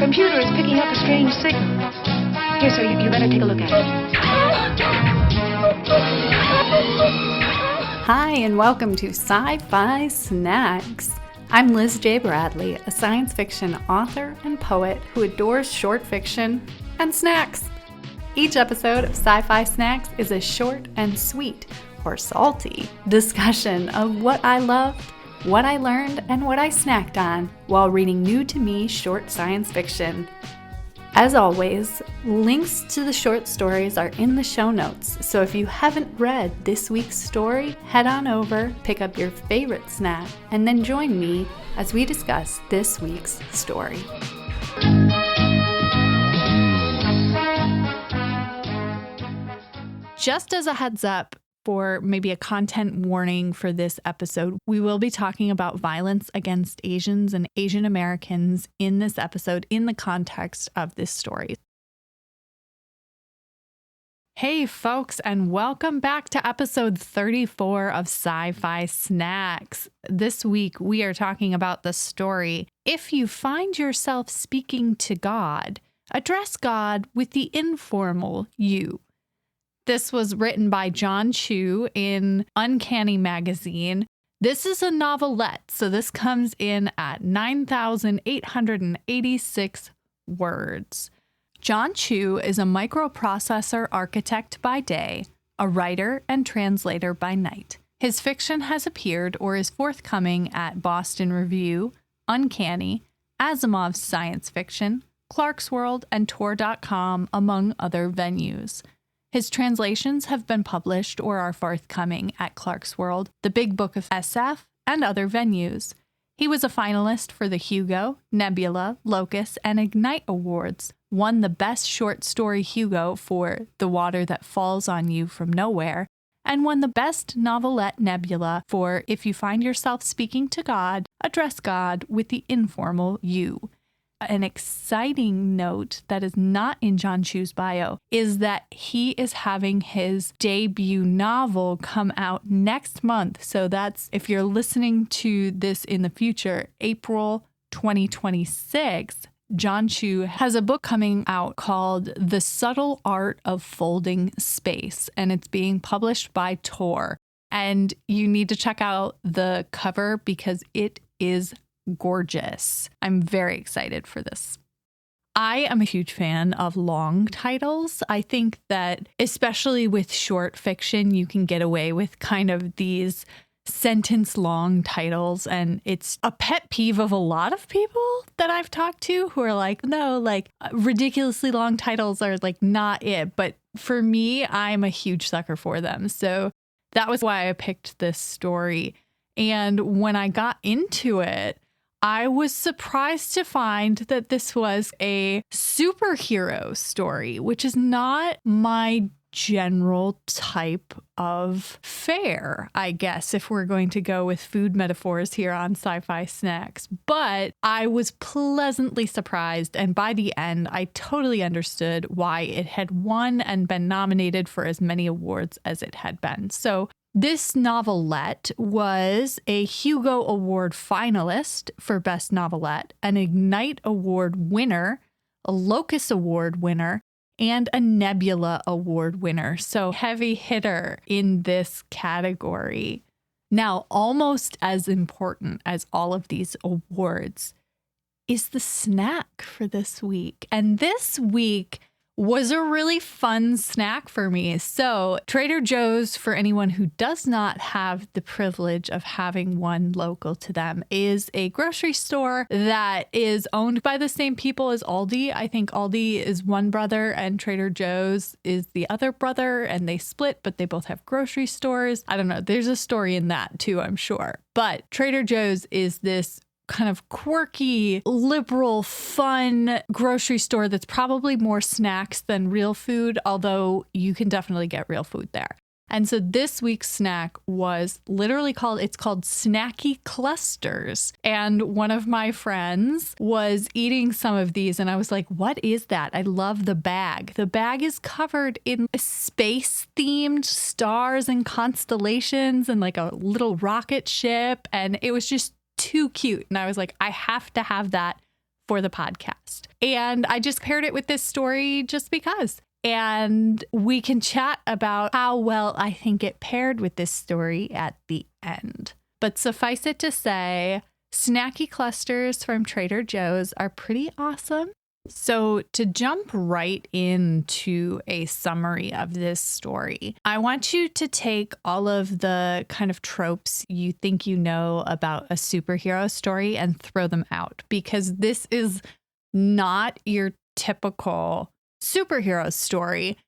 computer is picking up a strange signal. Here, sir, you better take a look at it. Hi, and welcome to Sci-Fi Snacks. I'm Liz J. Bradley, a science fiction author and poet who adores short fiction and snacks. Each episode of Sci-Fi Snacks is a short and sweet, or salty, discussion of what I loved, what I learned, and what I snacked on while reading new-to-me short science fiction. As always, links to the short stories are in the show notes, so if you haven't read this week's story, head on over, pick up your favorite snack, and then join me as we discuss this week's story. Just as a heads up, for maybe a content warning for this episode, we will be talking about violence against Asians and Asian Americans in this episode in the context of this story. Hey folks, and welcome back to episode 34 of Sci-Fi Snacks. This week we are talking about the story, If You Find Yourself Speaking to God, Address God with the Informal You. This was written by John Chu in Uncanny Magazine. This is a novelette, so this comes in at 9,886 words. John Chu is a microprocessor architect by day, a writer and translator by night. His fiction has appeared or is forthcoming at Boston Review, Uncanny, Asimov's Science Fiction, Clarkesworld, and Tor.com, among other venues. His translations have been published or are forthcoming at Clarkesworld, the Big Book of SF, and other venues. He was a finalist for the Hugo, Nebula, Locus, and Ignyte Awards, won the Best Short Story Hugo for The Water That Falls on You from Nowhere, and won the Best Novelette Nebula for If You Find Yourself Speaking to God, Address God with the Informal You. An exciting note that is not in John Chu's bio is that he is having his debut novel come out next month. So that's, if you're listening to this in the future, April 2026, John Chu has a book coming out called The Subtle Art of Folding Space, and it's being published by Tor. And you need to check out the cover because it is gorgeous. I'm very excited for this. I am a huge fan of long titles. I think that especially with short fiction, you can get away with kind of these sentence long titles. And it's a pet peeve of a lot of people that I've talked to who are like, no, like ridiculously long titles are like not it. But for me, I'm a huge sucker for them. So that was why I picked this story. And when I got into it, I was surprised to find that this was a superhero story, which is not my general type of fare, I guess, if we're going to go with food metaphors here on Sci-Fi Snacks. But I was pleasantly surprised, and by the end, I totally understood why it had won and been nominated for as many awards as it had been. So this novelette was a Hugo Award finalist for Best Novelette, an Ignyte Award winner, a Locus Award winner, and a Nebula Award winner. So heavy hitter in this category. Now, almost as important as all of these awards is the snack for this week. And this week was a really fun snack for me. So Trader Joe's, for anyone who does not have the privilege of having one local to them, is a grocery store that is owned by the same people as Aldi. I think Aldi is one brother and Trader Joe's is the other brother, and they split, but they both have grocery stores. I don't know. There's a story in that too, I'm sure. But Trader Joe's is this kind of quirky, liberal, fun grocery store that's probably more snacks than real food, although you can definitely get real food there. And so this week's snack was literally called Snacky Clusters. And one of my friends was eating some of these and I was like, what is that? I love the bag. The bag is covered in space themed stars and constellations and like a little rocket ship. And it was just too cute. And I was like, I have to have that for the podcast. And I just paired it with this story just because. And we can chat about how well I think it paired with this story at the end. But suffice it to say, Snacky Clusters from Trader Joe's are pretty awesome. So to jump right into a summary of this story, I want you to take all of the kind of tropes you think you know about a superhero story and throw them out, because this is not your typical superhero story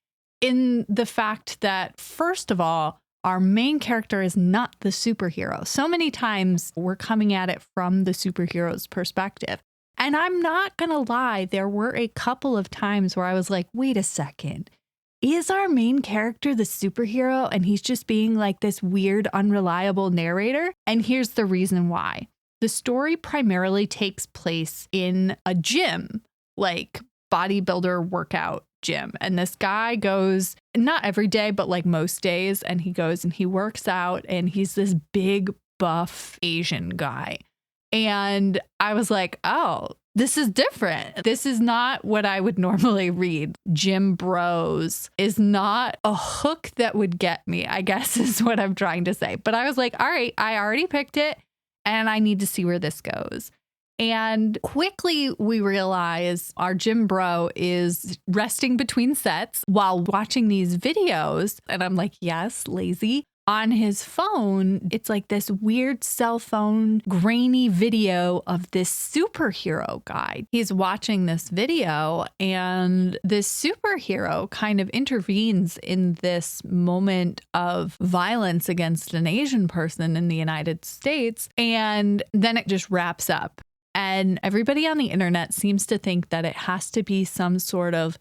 in the fact that, first of all, our main character is not the superhero. So many times we're coming at it from the superhero's perspective. And I'm not going to lie, there were a couple of times where I was like, wait a second, is our main character the superhero and he's just being like this weird, unreliable narrator? And here's the reason why. The story primarily takes place in a gym, like bodybuilder workout gym. And this guy goes, not every day, but like most days, and he goes and he works out, and he's this big, buff Asian guy. And I was like, oh, this is different. This is not what I would normally read. Gym bros is not a hook that would get me, I guess is what I'm trying to say. But I was like, all right, I already picked it and I need to see where this goes. And quickly we realize our gym bro is resting between sets while watching these videos. And I'm like, yes, lazy. On his phone, it's like this weird cell phone grainy video of this superhero guy. He's watching this video, and this superhero kind of intervenes in this moment of violence against an Asian person in the United States. And then it just wraps up. And everybody on the internet seems to think that it has to be some sort of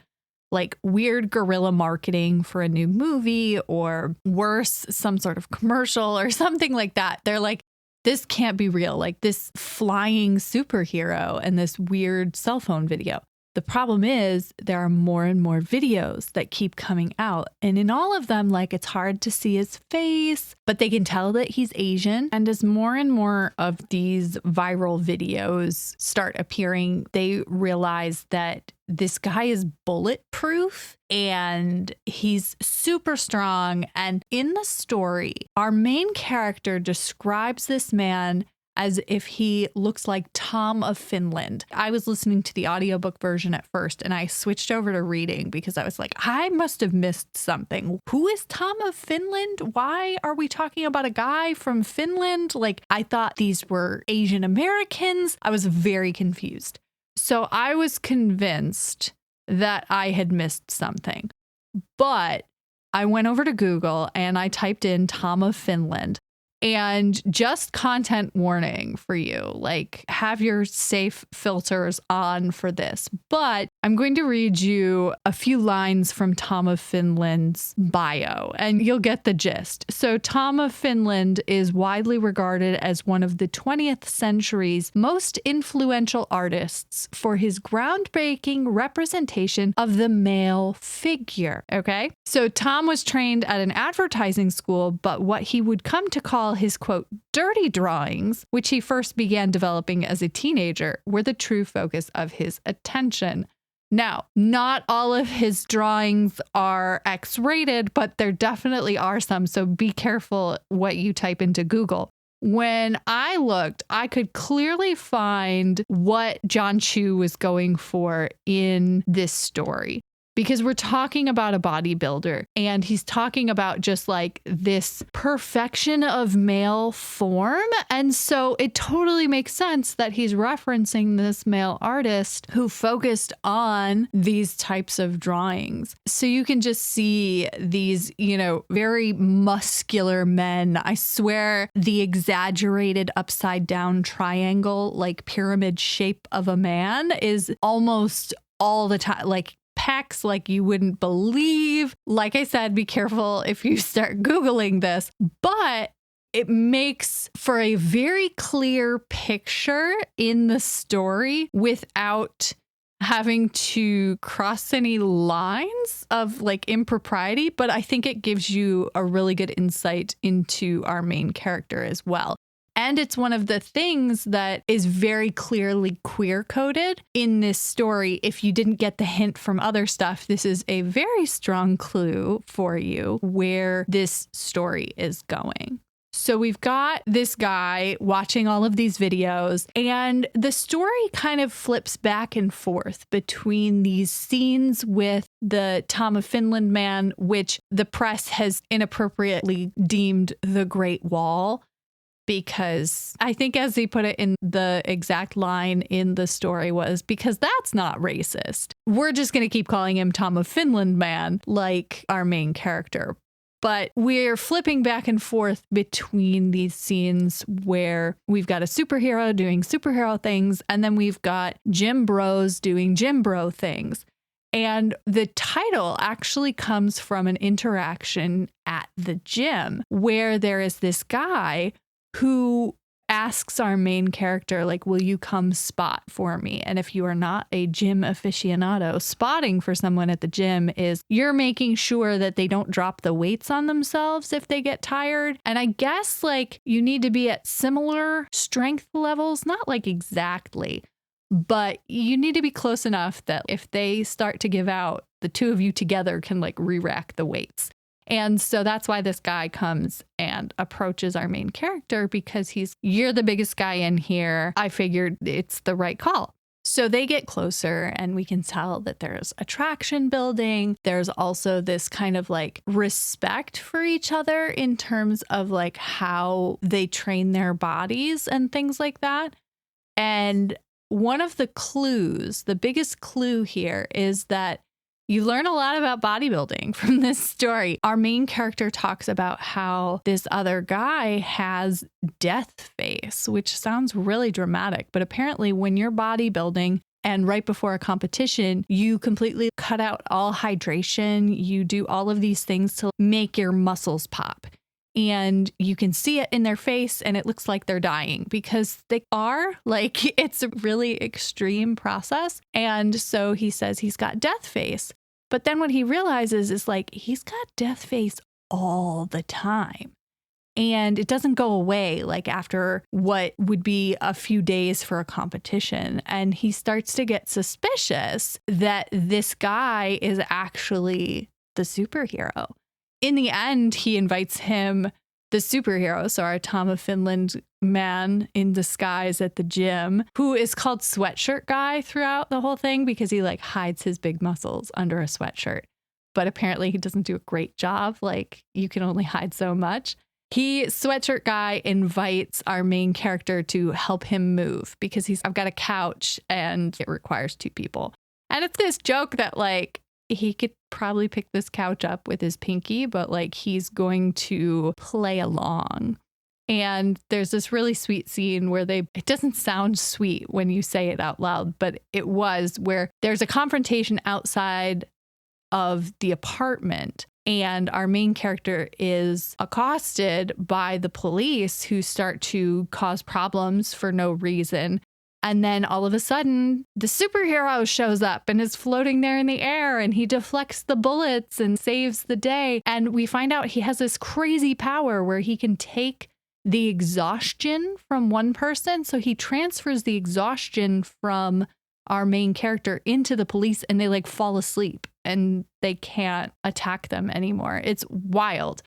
like weird guerrilla marketing for a new movie, or worse, some sort of commercial or something like that. They're like, this can't be real, like this flying superhero and this weird cell phone video. The problem is there are more and more videos that keep coming out. And in all of them, like, it's hard to see his face, but they can tell that he's Asian. And as more and more of these viral videos start appearing, they realize that this guy is bulletproof and he's super strong. And in the story, our main character describes this man as if he looks like Tom of Finland. I was listening to the audiobook version at first, and I switched over to reading because I was like, I must have missed something. Who is Tom of Finland? Why are we talking about a guy from Finland? Like, I thought these were Asian Americans. I was very confused. So I was convinced that I had missed something. But I went over to Google and I typed in Tom of Finland. And just content warning for you, like, have your safe filters on for this. But I'm going to read you a few lines from Tom of Finland's bio, and you'll get the gist. So Tom of Finland is widely regarded as one of the 20th century's most influential artists for his groundbreaking representation of the male figure. Okay, so Tom was trained at an advertising school, but what he would come to call his, quote, dirty drawings, which he first began developing as a teenager, were the true focus of his attention. Now, not all of his drawings are X-rated, but there definitely are some, so be careful what you type into Google. When I looked, I could clearly find what John Chu was going for in this story. Because we're talking about a bodybuilder, and he's talking about just like this perfection of male form. And so it totally makes sense that he's referencing this male artist who focused on these types of drawings. So you can just see these, you know, very muscular men. I swear the exaggerated upside down triangle, like pyramid shape of a man is almost all the time, like pecs like you wouldn't believe. Like I said, be careful if you start Googling this, but it makes for a very clear picture in the story without having to cross any lines of like impropriety. But I think it gives you a really good insight into our main character as well. And it's one of the things that is very clearly queer coded in this story. If you didn't get the hint from other stuff, this is a very strong clue for you where this story is going. So we've got this guy watching all of these videos, and the story kind of flips back and forth between these scenes with the Tom of Finland man, which the press has inappropriately deemed the Great Wall, because I think, as he put it in the exact line in the story, was because that's not racist. We're just going to keep calling him Tom of Finland man, like our main character. But we're flipping back and forth between these scenes where we've got a superhero doing superhero things, and then we've got gym bros doing gym bro things. And the title actually comes from an interaction at the gym where there is this guy who asks our main character, like, will you come spot for me? And if you are not a gym aficionado, spotting for someone at the gym is you're making sure that they don't drop the weights on themselves if they get tired. And I guess like you need to be at similar strength levels, not like exactly, but you need to be close enough that if they start to give out, the two of you together can like re-rack the weights. And so that's why this guy comes and approaches our main character, because you're the biggest guy in here. I figured it's the right call. So they get closer and we can tell that there's attraction building. There's also this kind of like respect for each other in terms of like how they train their bodies and things like that. And one of the clues, the biggest clue here, is that you learn a lot about bodybuilding from this story. Our main character talks about how this other guy has death face, which sounds really dramatic. But apparently when you're bodybuilding and right before a competition, you completely cut out all hydration. You do all of these things to make your muscles pop. And you can see it in their face and it looks like they're dying, because they are. Like, it's a really extreme process. And so he says he's got death face. But then what he realizes is like he's got death face all the time. And it doesn't go away like after what would be a few days for a competition. And he starts to get suspicious that this guy is actually the superhero. In the end, he invites him, the superhero, so our Tom of Finland man in disguise at the gym, who is called Sweatshirt Guy throughout the whole thing because he like hides his big muscles under a sweatshirt. But apparently he doesn't do a great job. Like, you can only hide so much. Sweatshirt Guy invites our main character to help him move because I've got a couch and it requires two people. And it's this joke that like, he could probably pick this couch up with his pinky, but like he's going to play along. And there's this really sweet scene where it doesn't sound sweet when you say it out loud, but it was, where there's a confrontation outside of the apartment and our main character is accosted by the police, who start to cause problems for no reason. And then all of a sudden, the superhero shows up and is floating there in the air, and he deflects the bullets and saves the day. And we find out he has this crazy power where he can take the exhaustion from one person. So he transfers the exhaustion from our main character into the police, and they like fall asleep and they can't attack them anymore. It's wild.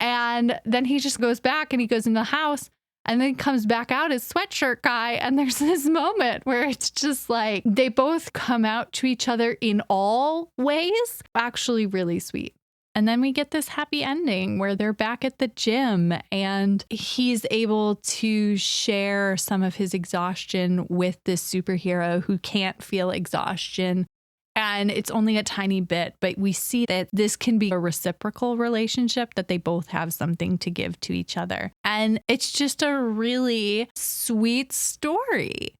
And then he just goes back and he goes in the house. And then comes back out as Sweatshirt Guy. And there's this moment where it's just like they both come out to each other in all ways. Actually, really sweet. And then we get this happy ending where they're back at the gym and he's able to share some of his exhaustion with this superhero who can't feel exhaustion. And it's only a tiny bit, but we see that this can be a reciprocal relationship, that they both have something to give to each other. And it's just a really sweet story.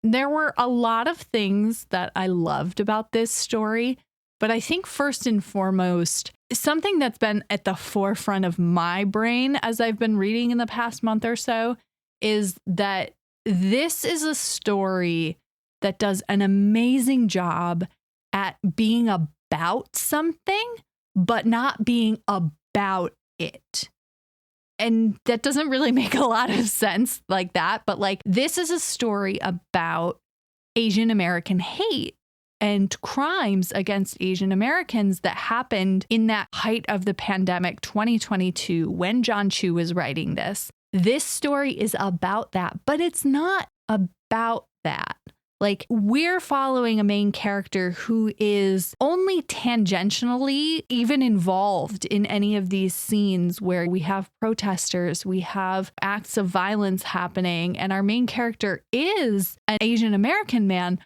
There were a lot of things that I loved about this story, but I think first and foremost, something that's been at the forefront of my brain as I've been reading in the past month or so is that this is a story that does an amazing job at being about something, but not being about it. And that doesn't really make a lot of sense like that. But like, this is a story about Asian American hate and crimes against Asian Americans that happened in that height of the pandemic, 2022, when John Chu was writing this. This story is about that, but it's not about that. Like, we're following a main character who is only tangentially even involved in any of these scenes where we have protesters, we have acts of violence happening, and our main character is an Asian American man,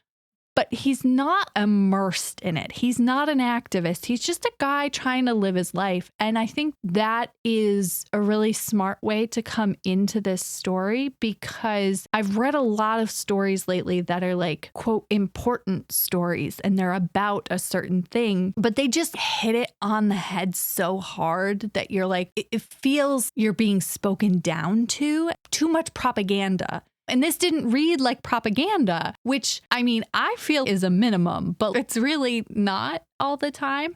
but he's not immersed in it. He's not an activist. He's just a guy trying to live his life. And I think that is a really smart way to come into this story, because I've read a lot of stories lately that are like, quote, important stories, and they're about a certain thing, but they just hit it on the head so hard that you're like, it feels you're being spoken down to. Too much propaganda. And this didn't read like propaganda, which, I mean, I feel is a minimum, but it's really not all the time.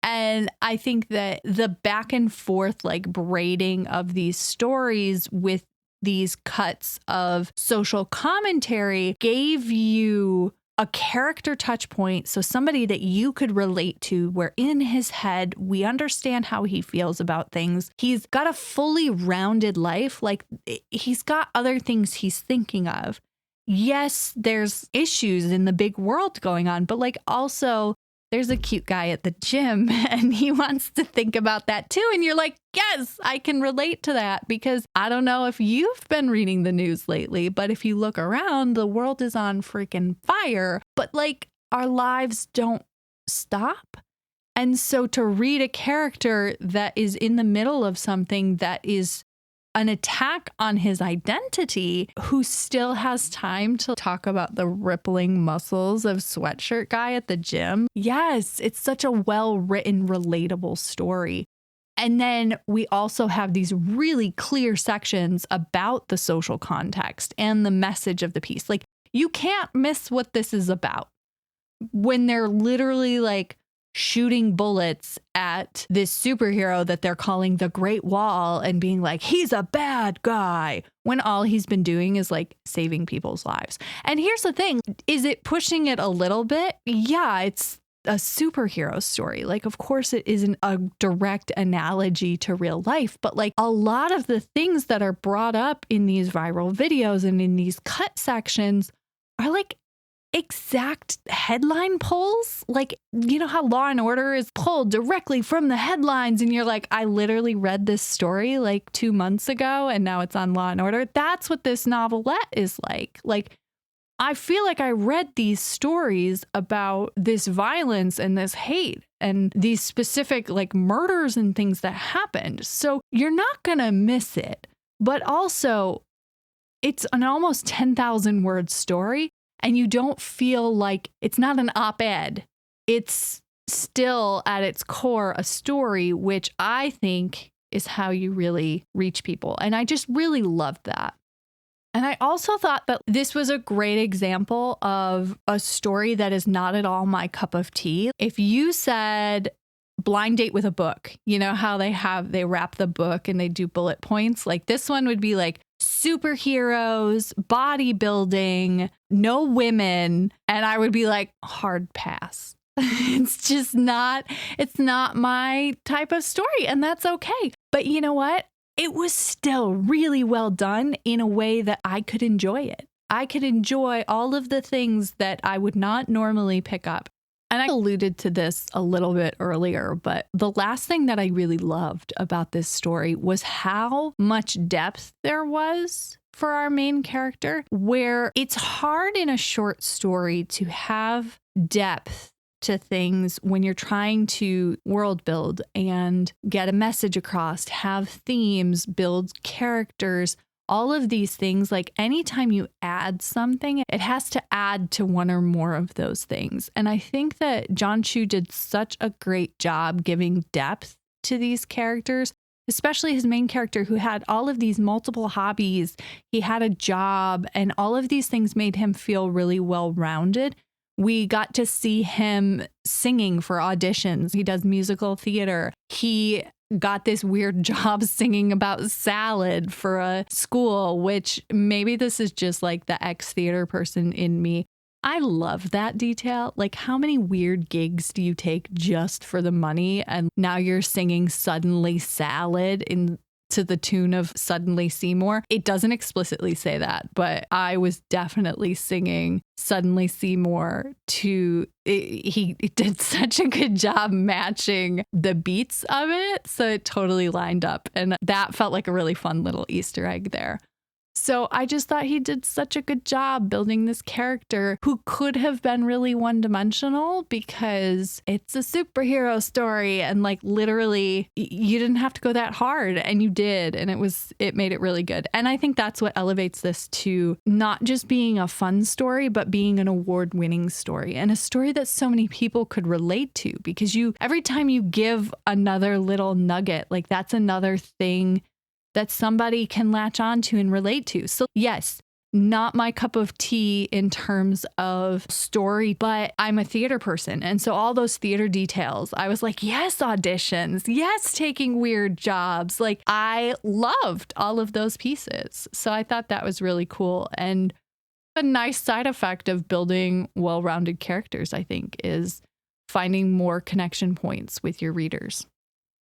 And I think that the back and forth, like braiding of these stories with these cuts of social commentary gave you a character touch point. So somebody that you could relate to, where in his head, we understand how he feels about things. He's got a fully rounded life. Like, he's got other things he's thinking of. Yes, there's issues in the big world going on, but like, also there's a cute guy at the gym and he wants to think about that too. And you're like, yes, I can relate to that, because I don't know if you've been reading the news lately, but if you look around, the world is on freaking fire, but like, our lives don't stop. And so to read a character that is in the middle of something that is an attack on his identity, who still has time to talk about the rippling muscles of sweatshirt guy at the gym. Yes, it's such a well-written, relatable story. And then we also have these really clear sections about the social context and the message of the piece. Like, you can't miss what this is about when they're literally like shooting bullets at this superhero that they're calling the Great Wall and being like, he's a bad guy, when all he's been doing is like saving people's lives. And here's the thing, is it pushing it a little bit? Yeah, it's a superhero story. Like, of course it isn't a direct analogy to real life, but like, a lot of the things that are brought up in these viral videos and in these cut sections are like exact headline pulls. Like, you know how Law and Order is pulled directly from the headlines, and you're like, I literally read this story like 2 months ago and now it's on Law and Order. That's what this novelette is like. Like, I feel like I read these stories about this violence and this hate and these specific like murders and things that happened. So you're not gonna miss it. But also, it's an almost 10,000 word story. And you don't feel like it's not an op-ed. It's still at its core a story, which I think is how you really reach people. And I just really loved that. And I also thought that this was a great example of a story that is not at all my cup of tea. If you said blind date with a book, you know how they wrap the book and they do bullet points? Like, this one would be like, superheroes, bodybuilding, no women. And I would be like, hard pass. It's not my type of story. And that's okay. But you know what? It was still really well done in a way that I could enjoy it. I could enjoy all of the things that I would not normally pick up. And I alluded to this a little bit earlier, but the last thing that I really loved about this story was how much depth there was for our main character, where it's hard in a short story to have depth to things when you're trying to world build and get a message across, have themes, build characters. All of these things, like anytime you add something, it has to add to one or more of those things. And I think that John Chu did such a great job giving depth to these characters, especially his main character, who had all of these multiple hobbies. He had a job, and all of these things made him feel really well-rounded. We got to see him singing for auditions. He does musical theater. He got this weird job singing about salad for a school, which maybe this is just like the ex-theater person in me. I love that detail. Like, how many weird gigs do you take just for the money? And now you're singing Suddenly Salad to the tune of Suddenly Seymour. It doesn't explicitly say that, but I was definitely singing Suddenly Seymour to he did such a good job matching the beats of it. So it totally lined up. And that felt like a really fun little Easter egg there. So I just thought he did such a good job building this character who could have been really one-dimensional because it's a superhero story and like literally you didn't have to go that hard and you did, and it made it really good. And I think that's what elevates this to not just being a fun story, but being an award-winning story and a story that so many people could relate to, because every time you give another little nugget, like that's another thing that somebody can latch onto and relate to. So yes, not my cup of tea in terms of story, but I'm a theater person. And so all those theater details, I was like, yes, auditions, yes, taking weird jobs. Like I loved all of those pieces. So I thought that was really cool. And a nice side effect of building well-rounded characters, I think, is finding more connection points with your readers.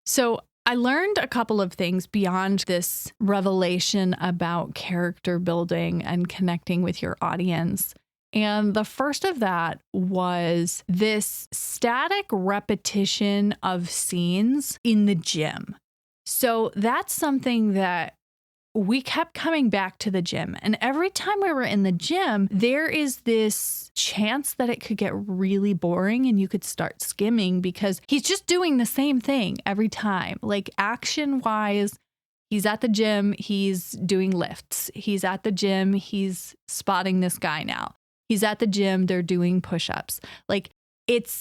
So I learned a couple of things beyond this revelation about character building and connecting with your audience. And the first of that was this static repetition of scenes in the gym. So that's something that we kept coming back to the gym. And every time we were in the gym, there is this chance that it could get really boring and you could start skimming because he's just doing the same thing every time. Like action wise, he's at the gym, he's doing lifts. He's at the gym, he's spotting this guy now. He's at the gym, they're doing push-ups. Like it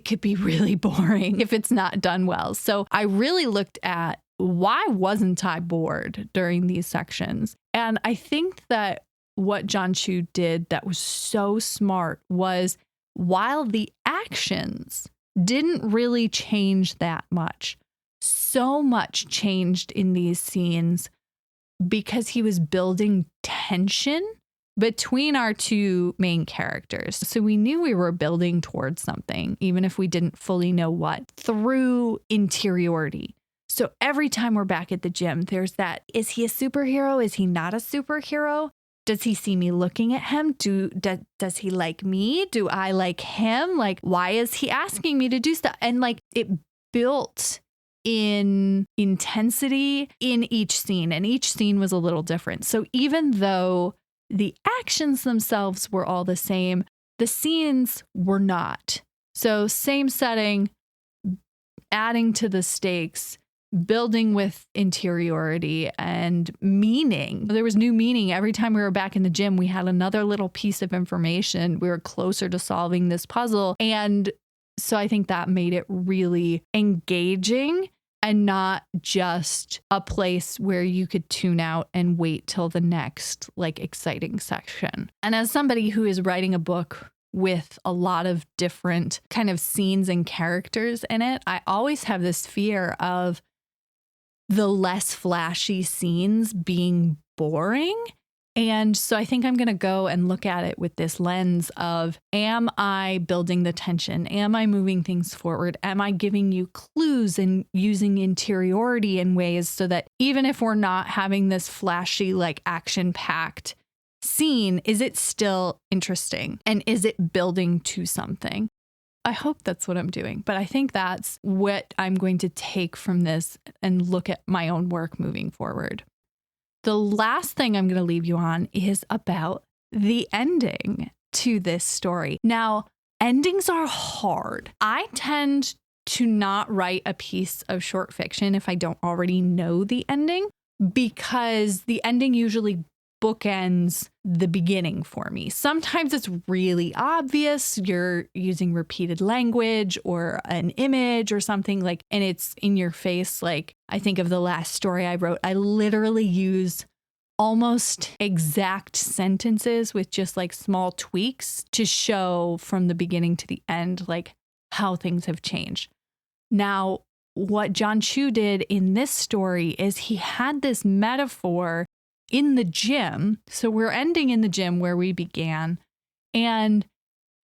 could be really boring if it's not done well. So I really looked at why wasn't I bored during these sections? And I think that what John Chu did that was so smart was while the actions didn't really change that much, so much changed in these scenes because he was building tension between our two main characters. So we knew we were building towards something, even if we didn't fully know what, through interiority. So every time we're back at the gym, there's that, is he a superhero? Is he not a superhero? Does he see me looking at him? Does he like me? Do I like him? Like, why is he asking me to do stuff? And like it built in intensity in each scene, and each scene was a little different. So even though the actions themselves were all the same, the scenes were not. So same setting, adding to the stakes, building with interiority and meaning. There was new meaning. Every time we were back in the gym, we had another little piece of information. We were closer to solving this puzzle. And so I think that made it really engaging and not just a place where you could tune out and wait till the next like exciting section. And as somebody who is writing a book with a lot of different kind of scenes and characters in it, I always have this fear of the less flashy scenes being boring. And so I think I'm going to go and look at it with this lens of, am I building the tension? Am I moving things forward? Am I giving you clues and using interiority in ways so that even if we're not having this flashy, like action-packed scene, is it still interesting? And is it building to something? I hope that's what I'm doing, but I think that's what I'm going to take from this and look at my own work moving forward. The last thing I'm going to leave you on is about the ending to this story. Now, endings are hard. I tend to not write a piece of short fiction if I don't already know the ending, because the ending usually bookends the beginning for me. Sometimes it's really obvious. You're using repeated language or an image or something like, and it's in your face. Like I think of the last story I wrote, I literally use almost exact sentences with just like small tweaks to show from the beginning to the end, like how things have changed. Now, what John Chu did in this story is he had this metaphor in the gym. So we're ending in the gym where we began. And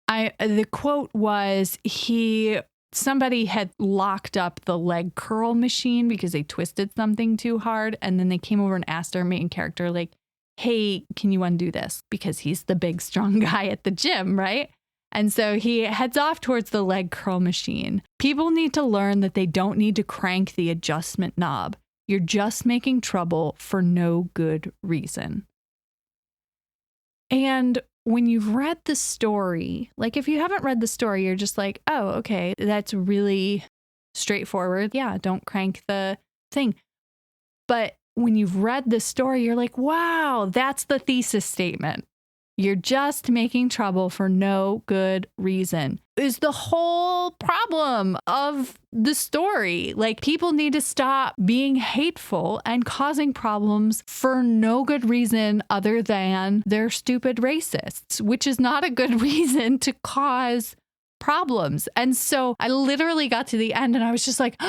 the quote was somebody had locked up the leg curl machine because they twisted something too hard. And then they came over and asked our main character, like, hey, can you undo this? Because he's the big, strong guy at the gym, right? And so he heads off towards the leg curl machine. People need to learn that they don't need to crank the adjustment knob. You're just making trouble for no good reason. And when you've read the story, like if you haven't read the story, you're just like, oh, okay, that's really straightforward. Yeah, don't crank the thing. But when you've read the story, you're like, wow, that's the thesis statement. You're just making trouble for no good reason is the whole problem of the story. Like, people need to stop being hateful and causing problems for no good reason other than they're stupid racists, which is not a good reason to cause problems. And so I literally got to the end and I was just like,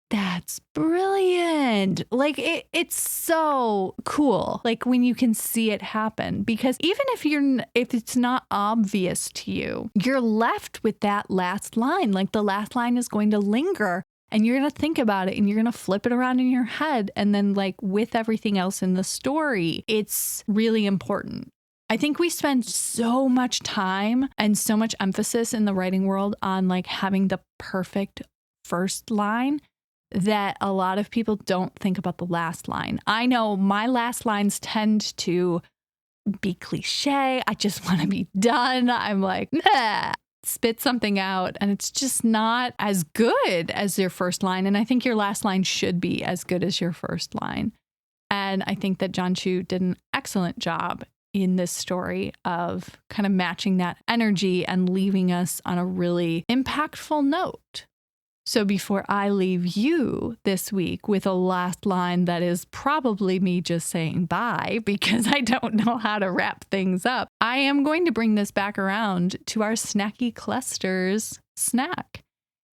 that's brilliant. Like it's so cool. Like when you can see it happen, because even if it's not obvious to you, you're left with that last line. Like the last line is going to linger and you're going to think about it and you're going to flip it around in your head. And then like with everything else in the story, it's really important. I think we spend so much time and so much emphasis in the writing world on like having the perfect first line that a lot of people don't think about the last line. I know my last lines tend to be cliche. I just want to be done. I'm like, nah, spit something out. And it's just not as good as your first line. And I think your last line should be as good as your first line. And I think that John Chu did an excellent job in this story of kind of matching that energy and leaving us on a really impactful note. So before I leave you this week with a last line that is probably me just saying bye because I don't know how to wrap things up, I am going to bring this back around to our Snacky Clusters snack.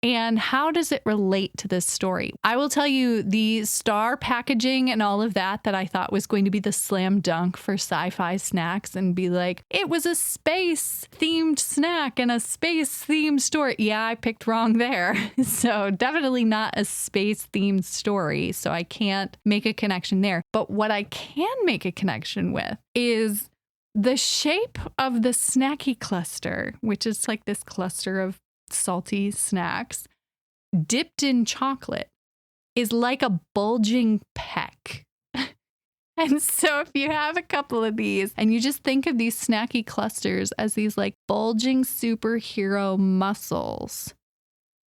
And how does it relate to this story? I will tell you the star packaging and all of that I thought was going to be the slam dunk for Sci-Fi snacks and be like, it was a space themed snack and a space themed story. Yeah, I picked wrong there. So definitely not a space themed story. So I can't make a connection there. But what I can make a connection with is the shape of the Snacky Cluster, which is like this cluster of salty snacks dipped in chocolate, is like a bulging peck. And so if you have a couple of these and you just think of these Snacky Clusters as these like bulging superhero muscles,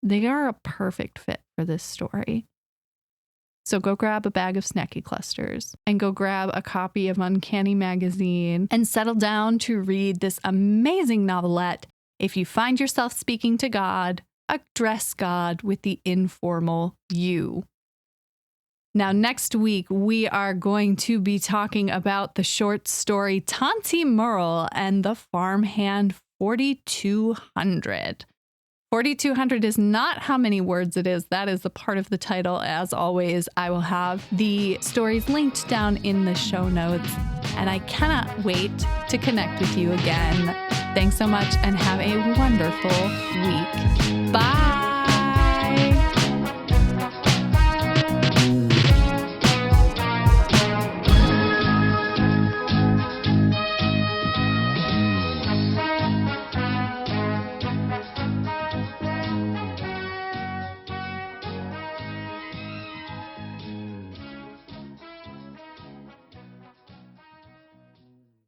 they are a perfect fit for this story. So go grab a bag of Snacky Clusters and go grab a copy of Uncanny Magazine and settle down to read this amazing novelette. If you find yourself speaking to God, address God with the informal you. Now, next week, we are going to be talking about the short story Tanti Merle and the Farmhand 4200. 4200 is not how many words it is. That is a part of the title. As always, I will have the stories linked down in the show notes. And I cannot wait to connect with you again. Thanks so much and have a wonderful week. Bye.